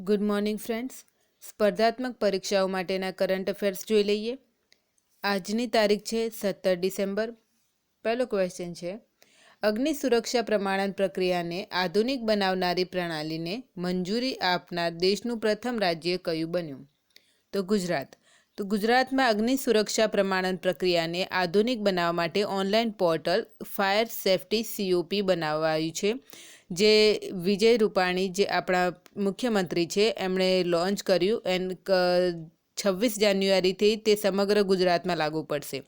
Good morning friends. સ્પર્ધાત્મક પરીક્ષાઓ માટેના કરંટ અફેર્સ જોઈ લઈએ. આજની તારીખ છે 17 ડિસેમ્બર. પહેલો ક્વેશ્ચન છે, અગ્નિ સુરક્ષા પ્રમાણન પ્રક્રિયાને આધુનિક બનાવનારી પ્રણાલીને મંજૂરી આપનાર દેશનું પ્રથમ રાજ્ય કયું બન્યું? તો ગુજરાત. તો ગુજરાતમાં અગ્નિ સુરક્ષા પ્રમાણન પ્રક્રિયાને આધુનિક બનાવવા માટે online portal fire safety COP બનાવાયું છે, જે વિજય રૂપાણી, જે આપણા મુખ્યમંત્રી છે, એમણે લોન્ચ કર્યું. એન્ડ 26 જાન્યુઆરીથી તે સમગ્ર ગુજરાતમાં લાગુ પડશે.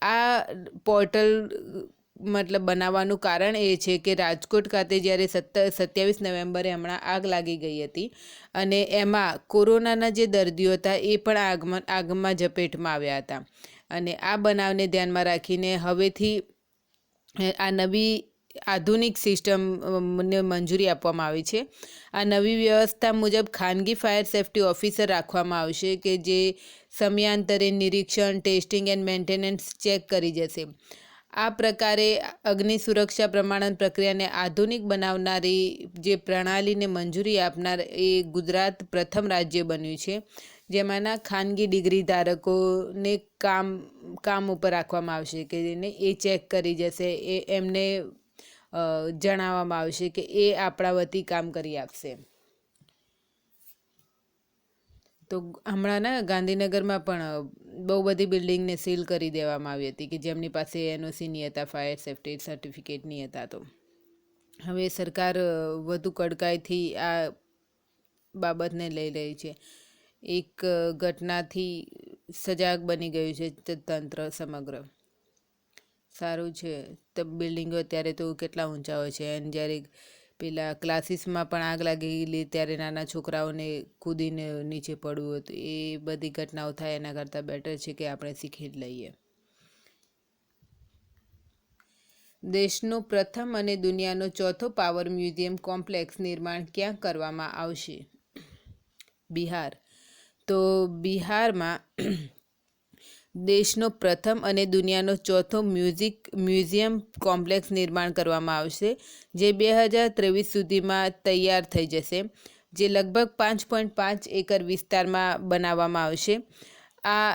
આ પોર્ટલ બનાવવાનું કારણ એ છે કે રાજકોટ ખાતે જ્યારે 27 નવેમ્બરે હમણાં આગ લાગી ગઈ હતી અને એમાં કોરોનાના જે દર્દીઓ હતા એ પણ આગમાં ઝપેટમાં આવ્યા હતા. અને આ બનાવને ધ્યાનમાં રાખીને હવેથી આ નવી આધુનિક સિસ્ટમને મંજૂરી આપવામાં આવી છે. આ નવી વ્યવસ્થા મુજબ ખાનગી ફાયર સેફ્ટી ઓફિસર રાખવામાં આવશે કે જે સમયાંતરે નિરીક્ષણ, ટેસ્ટિંગ એન્ડ મેન્ટેનન્સ ચેક કરી જશે. આ પ્રકારે અગ્નિ સુરક્ષા પ્રમાણન પ્રક્રિયાને આધુનિક બનાવનારી જે પ્રણાલીને મંજૂરી આપનાર એ ગુજરાત પ્રથમ રાજ્ય બન્યું છે, જેમાંના ખાનગી ડિગ્રી ધારકોને કામ ઉપર રાખવામાં આવશે કે એ ચેક કરી જશે. એમને જણાવવામાં આવશે કે એ આપણા વતી કામ કરી આપશે. તો હમણાં ગાંધીનગરમાં પણ બહુ બધી બિલ્ડિંગને સીલ કરી દેવામાં આવી હતી કે જેમની પાસે NOC નહીં હતા, ફાયર સેફ્ટી સર્ટિફિકેટ નહીં હતા. તો હવે સરકાર વધુ કડકાઈથી આ બાબતને લઈ રહી છે. એક ઘટનાથી સજાગ બની ગયું છે તંત્ર સમગ્ર. સારું છે. તો બિલ્ડિંગો અત્યારે તો કેટલા ઊંચા હોય છે, અને જ્યારે પેલા ક્લાસીસમાં પણ આગ લાગી ગયેલી ત્યારે નાના છોકરાઓને કૂદીને નીચે પડવું હતું. એ બધી ઘટનાઓ થાય એના કરતાં બેટર છે કે આપણે શીખી જ લઈએ. દેશનો પ્રથમ અને દુનિયાનો ચોથો પાવર મ્યુઝિયમ કોમ્પ્લેક્સ નિર્માણ ક્યાં કરવામાં આવશે? બિહાર. તો બિહારમાં દેશનો પ્રથમ અને દુનિયાનો ચોથો મ્યુઝિયમ કોમ્પ્લેક્સ નિર્માણ કરવામાં આવશે, જે 2023 સુધીમાં તૈયાર થઈ જશે, જે લગભગ 5.5 એકર વિસ્તારમાં બનાવવામાં આવશે. આ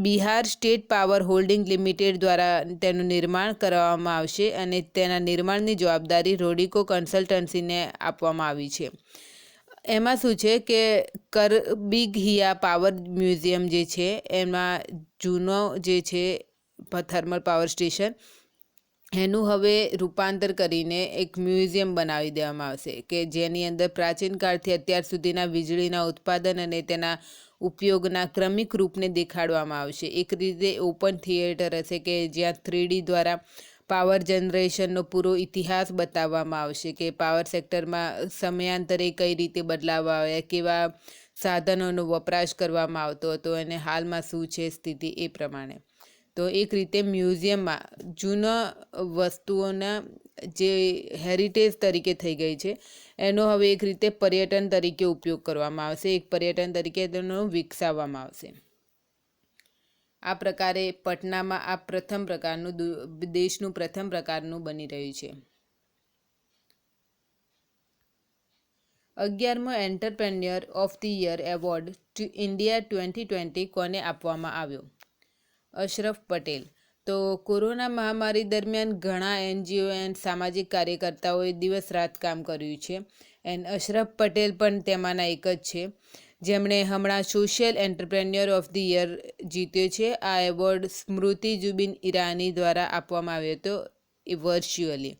Bihar state power holding limited દ્વારા તેનું નિર્માણ કરવામાં આવશે અને તેના નિર્માણની જવાબદારી રોડિકો કન્સલ્ટન્સીને આપવામાં આવી છે. એમાં શું છે કે કરબિઘિયા પાવર મ્યુઝિયમ જે છે એમાં જૂનો જે છે થર્મલ પાવર સ્ટેશન, એનું હવે રૂપાંતર કરીને એક મ્યુઝિયમ બનાવી દેવામાં આવશે કે જેની અંદર પ્રાચીન કાળથી અત્યાર સુધીના વીજળીના ઉત્પાદન અને તેના ઉપયોગના ક્રમિક રૂપને દેખાડવામાં આવશે. એક રીતે ઓપન થિયેટર હશે કે જ્યાં 3D દ્વારા પાવર જનરેશનનો પૂરો ઇતિહાસ બતાવવામાં આવશે કે પાવર સેક્ટરમાં સમયાંતરે કઈ રીતે બદલાવ આવ્યા, કેવા સાધનોનો વપરાશ કરવામાં આવતો હતો અને હાલમાં શું છે સ્થિતિ એ પ્રમાણે. તો એક રીતે મ્યુઝિયમમાં જૂના વસ્તુઓના જે હેરિટેજ તરીકે થઈ ગઈ છે એનો હવે એક રીતે પર્યટન તરીકે ઉપયોગ કરવામાં આવશે, એક પર્યટન તરીકે તેનો વિકસાવવામાં આવશે. આ પ્રકારે પટનામાં આ પ્રથમ પ્રકારનું દેશનું પ્રથમ પ્રકારનું બની રહ્યું છે. 11મો entrepreneur of the year award India 2020 કોને આપવામાં આવ્યો? અશરફ પટેલ. તો કોરોના મહામારી દરમિયાન ઘણા NGO એન્ડ સામાજિક કાર્યકર્તાઓએ દિવસ રાત કામ કર્યું છે, એન્ડ અશરફ પટેલ પણ તેમાંના એક જ છે, જેમણે હમણાં social entrepreneur of the year જીત્યો છે. આ એવોર્ડ સ્મૃતિ જુબિન ઈરાની દ્વારા આપવામાં આવ્યો હતો વર્ચ્યુઅલી.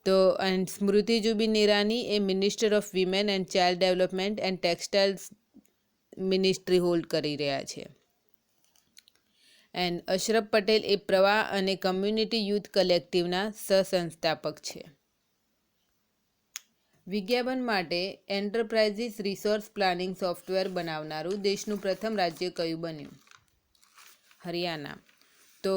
તો સ્મૃતિ જુબિન ઈરાની એ minister of women and child development and textiles ministry hold કરી રહ્યા છે. એન્ડ અશરફ પટેલ એ પ્રવાહ અને કમ્યુનિટી યુથ કલેક્ટિવના સહસંસ્થાપક છે. વિજ્ઞાપન માટે એન્ટરપ્રાઇઝિસ રિસોર્સ પ્લાનિંગ સોફ્ટવેર બનાવનારું દેશનું પ્રથમ રાજ્ય કયું બન્યું? હરિયાણા. તો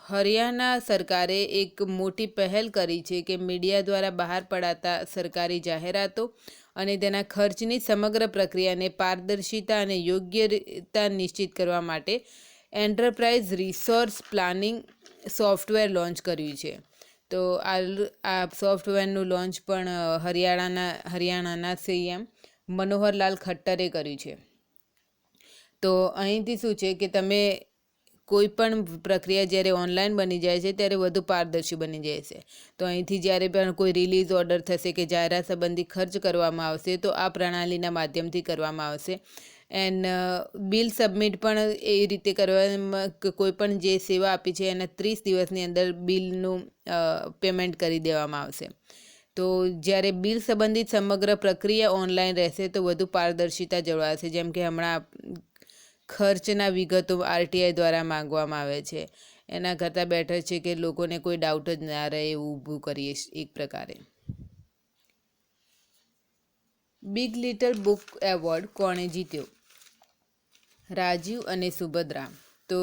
હરિયાણા સરકારે એક મોટી પહેલ કરી છે કે મીડિયા દ્વારા બહાર પડાતા સરકારી જાહેરાતો અને તેના ખર્ચની સમગ્ર પ્રક્રિયાને પારદર્શિતા અને યોગ્યતા નિશ્ચિત કરવા માટે enterprise resource planning software launch કર્યું છે. તો આ સોફ્ટવેરનું લોન્ચ પણ હરિયાણાના CM મનોહરલાલ ખટ્ટરે કર્યું છે. તો અહીંથી શું છે કે તમે કોઈ પણ પ્રક્રિયા જ્યારે ઓનલાઈન બની જાય છે ત્યારે વધુ પારદર્શી બની જાય છે. તો અહીંથી જ્યારે પણ કોઈ રિલીઝ ઓર્ડર થશે કે જાહેરાત સંબંધી ખર્ચ કરવામાં આવશે તો આ પ્રણાલીના માધ્યમથી કરવામાં આવશે. એન્ડ બિલ સબમિટ પણ એ રીતે કરવામાં કોઈ પણ જે સેવા આપી છે એના 30 દિવસની અંદર બિલનું પેમેન્ટ કરી દેવામાં આવશે. તો જ્યારે બિલ સંબંધિત સમગ્ર પ્રક્રિયા ઓનલાઈન રહેશે તો વધુ પારદર્શિતા જળવાશે. જેમ કે હમણાં ખર્ચના વિગતો RTI દ્વારા માંગવામાં આવે છે. એના કરતાં બેટર છે કે લોકોને કોઈ ડાઉટ જ ના રહે એવું ઊભું કરીએ એક પ્રકારે. બિગ લિટલ બુક એવોર્ડ કોણે જીત્યો? રાજીવ અને સુભદ્રા. તો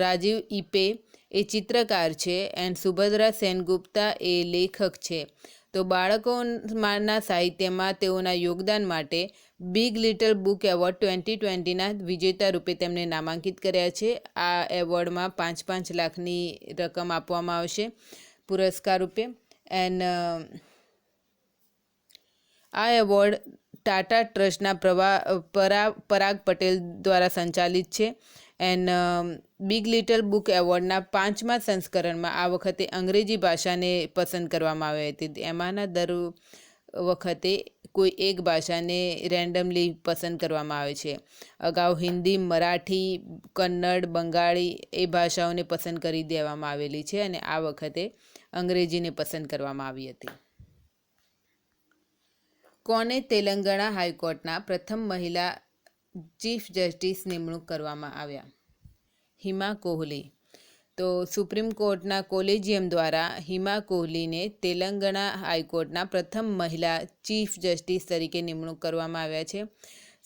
રાજીવ ઈપે એ ચિત્રકાર છે એન્ડ સુભદ્રા સેનગુપ્તા એ લેખક છે. તો બાળકોના સાહિત્યમાં તેઓના યોગદાન માટે બિગ લિટલ બુક એવોર્ડ 2020ના વિજેતા રૂપે તેમને નામાંકિત કર્યા છે. આ એવોર્ડમાં 5-5 લાખની રકમ આપવામાં આવશે પુરસ્કાર રૂપે. એન્ડ આ એવોર્ડ ટાટા ટ્રસ્ટના પરાગ પટેલ દ્વારા સંચાલિત છે. એન્ડ બિગ લિટલ બુક એવોર્ડના 5મા સંસ્કરણમાં આ વખતે અંગ્રેજી ભાષાને પસંદ કરવામાં આવી હતી. એમાંના દર વખતે કોઈ એક ભાષાને રેન્ડમલી પસંદ કરવામાં આવે છે. અગાઉ હિન્દી, મરાઠી, કન્નડ, બંગાળી એ ભાષાઓને પસંદ કરી દેવામાં આવેલી છે અને આ વખતે અંગ્રેજીને પસંદ કરવામાં આવી હતી. કોને તેલંગાણા હાઈકોર્ટના પ્રથમ મહિલા ચીફ જસ્ટિસ નિમણૂક કરવામાં આવ્યા? હિમા કોહલી. તો સુપ્રીમ કોર્ટના કોલેજિયમ દ્વારા હિમા કોહલીને તેલંગાણા હાઈકોર્ટના પ્રથમ મહિલા ચીફ જસ્ટિસ તરીકે નિમણૂક કરવામાં આવ્યા છે.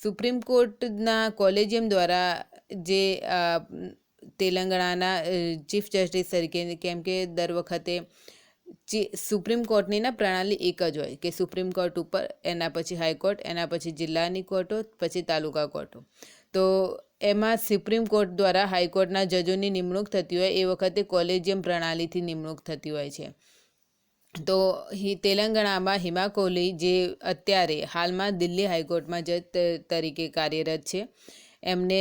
સુપ્રીમ કોર્ટના કોલેજિયમ દ્વારા જે તેલંગાણાના ચીફ જસ્ટિસ તરીકે, કેમ કે દર વખતે સુપ્રીમ કોર્ટની પ્રણાલી એક જ હોય કે સુપ્રીમ કોર્ટ ઉપર, એના પછી હાઈકોર્ટ, એના પછી જિલ્લાની કોર્ટો, પછી તાલુકા કોર્ટો. તો એમાં સુપ્રીમ કોર્ટ દ્વારા હાઈકોર્ટના જજોની નિમણૂક થતી હોય એ વખતે કોલેજિયમ પ્રણાલીથી નિમણૂક થતી હોય છે. તો તેલંગાણામાં હિમા કોહલી જે અત્યારે હાલમાં દિલ્હી હાઈકોર્ટમાં જજ તરીકે કાર્યરત છે, એમને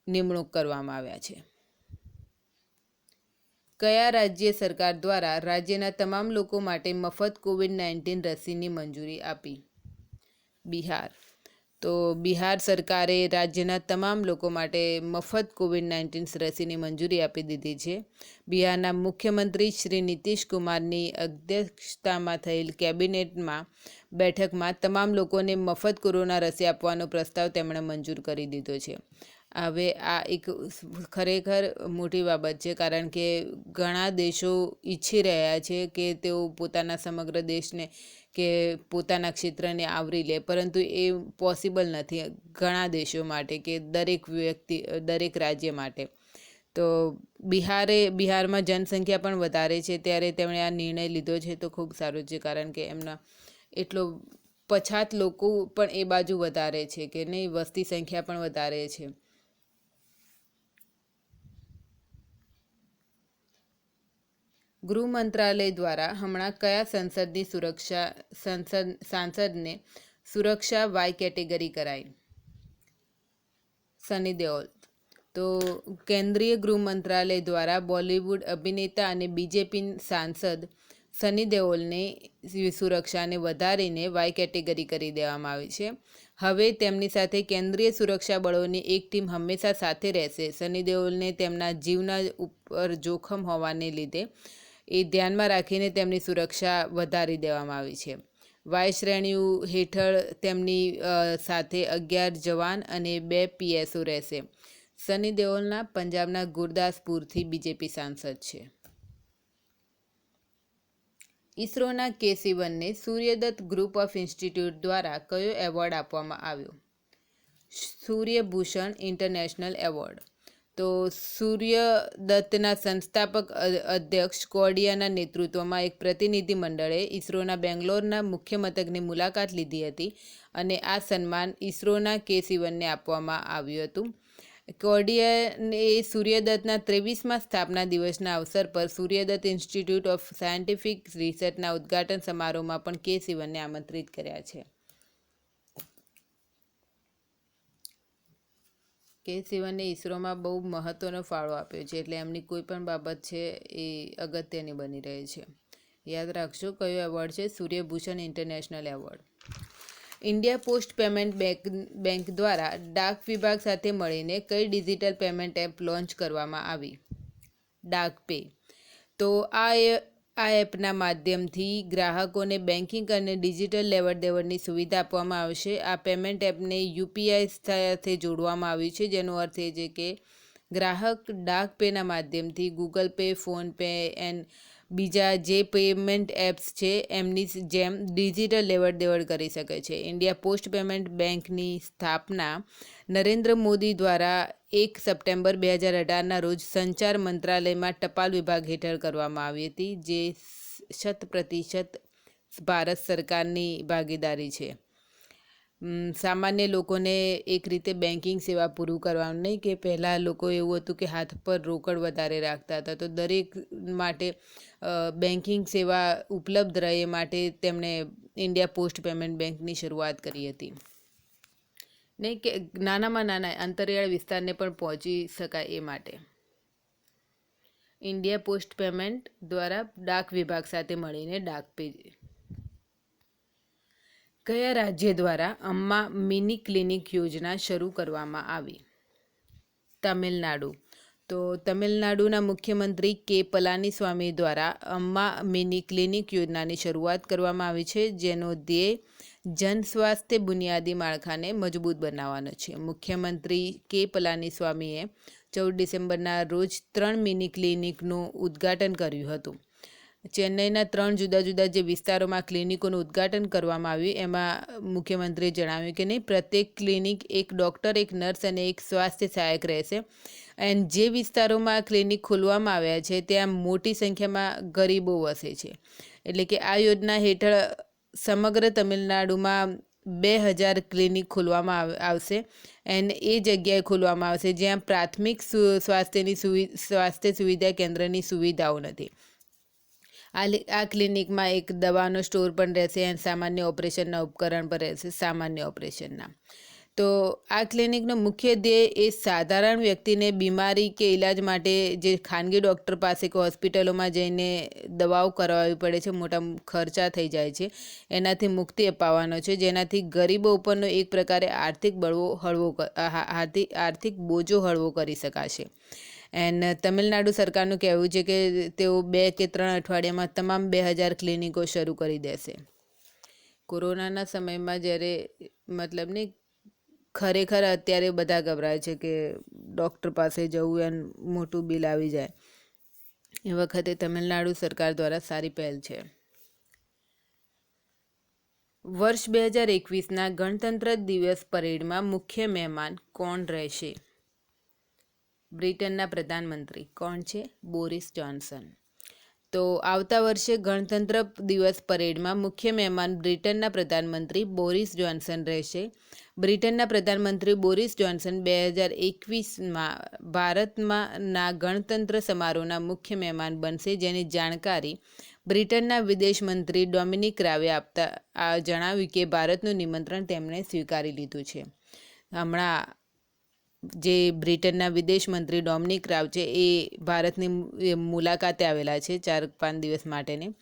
નિમણૂક કરવામાં આવ્યા છે. કયા રાજ્ય સરકાર દ્વારા રાજ્યના તમામ લોકો માટે મફત COVID-19 રસીની મંજૂરી આપી? બિહાર. તો બિહાર સરકારે રાજ્યના તમામ લોકો માટે મફત COVID-19 રસીની મંજૂરી આપી દીધી છે. બિહારના મુખ્યમંત્રી શ્રી નીતિશ કુમારની અધ્યક્ષતામાં થયેલ કેબિનેટમાં બેઠકમાં તમામ લોકોને મફત કોરોના રસી આપવાનો પ્રસ્તાવ તેમણે મંજૂર કરી દીધો છે. હવે આ એક ખરેખર મોટી બાબત છે, કારણ કે ઘણા દેશો ઈચ્છી રહ્યા છે કે તેઓ પોતાના સમગ્ર દેશને કે પોતાના ક્ષેત્રને આવરી લે, પરંતુ એ પોસિબલ નથી ઘણા દેશો માટે કે દરેક રાજ્ય માટે. તો બિહારમાં જનસંખ્યા પણ વધારે છે, ત્યારે તેમણે આ નિર્ણય લીધો છે તો ખૂબ સારું છે, કારણ કે એમના એટલો પછાત લોકો પણ એ બાજુ વધારે છે કે નહીં, વસ્તી સંખ્યા પણ વધારે છે. ગૃહ મંત્રાલય દ્વારા હમણાં કયા સાંસદને સુરક્ષા વાય કેટેગરી કરાઈ? સની દેઓલ. તો કેન્દ્રીય ગૃહ મંત્રાલય દ્વારા બોલિવૂડ અભિનેતા અને બીજેપી સાંસદ સની દેઓલને સુરક્ષાને વધારીને વાય કેટેગરી કરી દેવામાં આવી છે. હવે તેમની સાથે કેન્દ્રીય સુરક્ષા બળોની એક ટીમ હંમેશા સાથે રહેશે. સની દેઓલને તેમના જીવના ઉપર જોખમ હોવાને લીધે એ ધ્યાનમાં રાખીને તેમની સુરક્ષા વધારી દેવામાં આવી છે. વાય શ્રેણીઓ હેઠળ તેમની સાથે 11 જવાન અને 2 PSO રહેશે. સની દેઓલના પંજાબના ગુરદાસપુરથી બીજેપી સાંસદ છે. ઇસરોના K-Sivanને સૂર્યદત્ત ગ્રુપ ઓફ ઇન્સ્ટિટ્યૂટ દ્વારા કયો એવોર્ડ આપવામાં આવ્યો? સૂર્યભૂષણ ઇન્ટરનેશનલ એવોર્ડ. તો સૂર્યદત્તના સંસ્થાપક અધ્યક્ષ કોડિયાના નેતૃત્વમાં એક પ્રતિનિધિ મંડળે ઇસરોના બેંગ્લોરના મુખ્ય મથકની મુલાકાત લીધી હતી અને આ સન્માન ઇસરોના K-Sivanને આપવામાં આવ્યું હતું. કોર્ડિયા એ સૂર્યદત્તના 23મા સ્થાપના દિવસના અવસર પર સૂર્યદત્ત ઇન્સ્ટિટ્યૂટ ઓફ સાયન્ટિફિક રિસર્ચના ઉદ્ઘાટન સમારોહમાં પણ કે સિવનને આમંત્રિત કર્યા છે. કે સિવને ઇસરોમાં બહુ મહત્ત્વનો ફાળો આપ્યો છે, એટલે એમની કોઈ પણ બાબત છે એ અગત્યની બની રહે છે. યાદ રાખજો કયો એવોર્ડ છે? Suryabhushan international award. India post payment bank દ્વારા ડાક વિભાગ સાથે મળીને કઈ ડિજિટલ પેમેન્ટ એપ લોન્ચ કરવામાં આવી? ડાક પે. તો આ એપના માધ્યમથી ગ્રાહકોને બેન્કિંગ અને ડિજિટલ લેવડ દેવડની સુવિધા આપવામાં આવશે. આ પેમેન્ટ એપને યુપીઆઈ સાથે જોડવામાં આવ્યું છે, જેનો અર્થ એ છે કે ગ્રાહક ડાક પેના માધ્યમથી ગૂગલ પે, ફોનપે એન્ડ બીજા જે પેમેન્ટ એપ્સ છે એમની જેમ ડિજિટલ લેવડ દેવડ કરી શકે છે. ઇન્ડિયા પોસ્ટ પેમેન્ટ બેંકની સ્થાપના નરેન્દ્ર મોદી દ્વારા 1 સપ્ટેમ્બર 2018ના રોજ સંચાર મંત્રાલયમાં ટપાલ વિભાગ હેઠળ કરવામાં આવી હતી, જે 100% ભારત સરકારની ભાગીદારી છે. સામાન્ય લોકોને એક રીતે બેન્કિંગ સેવા પૂરું કરવાનું, નહીં કે પહેલાં લોકો એવું હતું કે હાથ પર રોકડ વધારે રાખતા હતા, તો દરેક માટે બેન્કિંગ સેવા ઉપલબ્ધ રહે એ માટે તેમણે ઇન્ડિયા પોસ્ટ પેમેન્ટ બેંકની શરૂઆત કરી હતી. નહીં કે નાનામાં નાના અંતરિયાળ વિસ્તારને પણ પહોંચી શકાય એ માટે. ઇન્ડિયા પોસ્ટ પેમેન્ટ દ્વારા ડાક વિભાગ સાથે મળીને ડાક પે. કયા રાજ્ય દ્વારા અમ્મા મિની ક્લિનિક યોજના શરૂ કરવામાં આવી? તમિલનાડુ. તો તમિલનાડુના મુખ્યમંત્રી કે પલાનીસ્વામી દ્વારા અમ્મા મિની ક્લિનિક યોજનાની શરૂઆત કરવામાં આવી છે, જેનો ધ્યેય જન સ્વાસ્થ્ય બુનિયાદી માળખાને મજબૂત બનાવવાનો છે. મુખ્યમંત્રી કે પલાનીસ્વામીએ 14 ડિસેમ્બરના રોજ 3 મિની ક્લિનિકનું ઉદ્ઘાટન કર્યું હતું. ચેન્નઈના 3 જુદા જુદા જે વિસ્તારોમાં ક્લિનિકોનું ઉદ્ઘાટન કરવામાં આવ્યું, એમાં મુખ્યમંત્રીએ જણાવ્યું કે નહીં, પ્રત્યેક ક્લિનિક એક ડૉક્ટર, એક નર્સ અને એક સ્વાસ્થ્ય સહાયક રહેશે. અને જે વિસ્તારોમાં આ ક્લિનિક ખોલવામાં આવ્યા છે ત્યાં મોટી સંખ્યામાં ગરીબો વસે છે. એટલે કે આ યોજના હેઠળ સમગ્ર તમિલનાડુમાં 2000 ક્લિનિક ખોલવામાં આવશે અને એ જગ્યાએ ખોલવામાં આવશે જ્યાં પ્રાથમિક સ્વાસ્થ્ય સુવિધા કેન્દ્રની સુવિધાઓ નથી. આ ક્લિનિકમાં એક દવાનો સ્ટોર પણ રહેશે અને સામાન્ય ઓપરેશનના ઉપકરણ પણ રહેશે, સામાન્ય ઓપરેશનના. તો આ ક્લિનિકનો મુખ્ય ધ્યેય એ સાધારણ વ્યક્તિને બીમારી કે ઇલાજ માટે જે ખાનગી ડૉક્ટર પાસે કે હોસ્પિટલોમાં જઈને દવાઓ કરાવવી પડે છે, મોટા ખર્ચા થઈ જાય છે, એનાથી મુક્તિ અપાવવાનો છે, જેનાથી ગરીબો ઉપરનો એક પ્રકારે આર્થિક બોજો હળવો કરી શકાશે. એન્ડ તમિલનાડુ સરકારનું કહેવું છે કે તેઓ 2 કે 3 અઠવાડિયામાં તમામ 2000 ક્લિનિકો શરૂ કરી દેશે. કોરોનાના સમયમાં જ્યારે નહીં, ખરેખર અત્યારે બધા ગભરાય છે કે ડૉક્ટર પાસે જવું અને મોટું બિલ આવી જાય, એ વખતે તમિલનાડુ સરકાર દ્વારા સારી પહેલ છે. વર્ષ 2021ના ગણતંત્ર દિવસ પરેડમાં મુખ્ય મહેમાન કોણ રહેશે? બ્રિટનના પ્રધાનમંત્રી. કોણ છે? Boris Johnson. તો આવતા વર્ષે ગણતંત્ર દિવસ પરેડમાં મુખ્ય મહેમાન બ્રિટનના પ્રધાનમંત્રી બોરિસ જોન્સન રહેશે. બ્રિટનના પ્રધાનમંત્રી બોરિસ જોન્સન 2021માં ભારતના ગણતંત્ર સમારોહના મુખ્ય મહેમાન બનશે, જેની જાણકારી બ્રિટનના વિદેશ મંત્રી ડોમિનિક રાવે આપતા જણાવ્યું કે ભારતનું નિમંત્રણ તેમણે સ્વીકારી લીધું છે. હમણાં જે બ્રિટનના વિદેશ મંત્રી ડોમિનિક રાવ છે એ ભારતની મુલાકાતે આવેલા છે 4-5 દિવસ માટેની,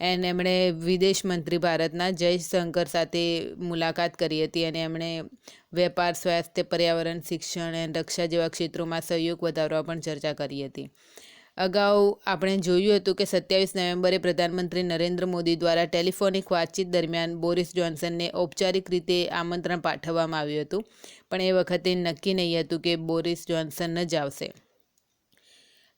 અને એમણે વિદેશ મંત્રી ભારતના જયશંકર સાથે મુલાકાત કરી હતી અને એમણે વેપાર, સ્વાસ્થ્ય, પર્યાવરણ, શિક્ષણ અને રક્ષા જેવા ક્ષેત્રોમાં સહયોગ વધારવા પણ ચર્ચા કરી હતી. અગાઉ આપણે જોયું હતું કે 27 નવેમ્બરે પ્રધાનમંત્રી નરેન્દ્ર મોદી દ્વારા ટેલિફોનિક વાતચીત દરમિયાન બોરિસ જોન્સનને ઔપચારિક રીતે આમંત્રણ પાઠવવામાં આવ્યું હતું, પણ એ વખતે નક્કી નહીં હતું કે બોરિસ જોન્સન જ આવશે.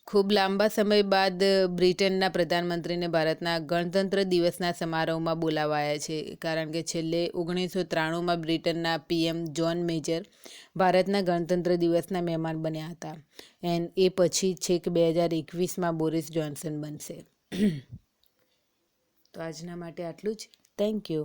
ખૂબ લાંબા સમય બાદ બ્રિટનના પ્રધાનમંત્રીને ભારતના ગણતંત્ર દિવસના સમારોહમાં બોલાવાયા છે, કારણ કે છેલ્લે 1993માં બ્રિટનના PM જ્હોન મેજર ભારતના ગણતંત્ર દિવસના મહેમાન બન્યા હતા, અને એ પછી છેક 2021માં બોરિસ જોન્સન બનશે. તો આજના માટે આટલું જ. Thank you.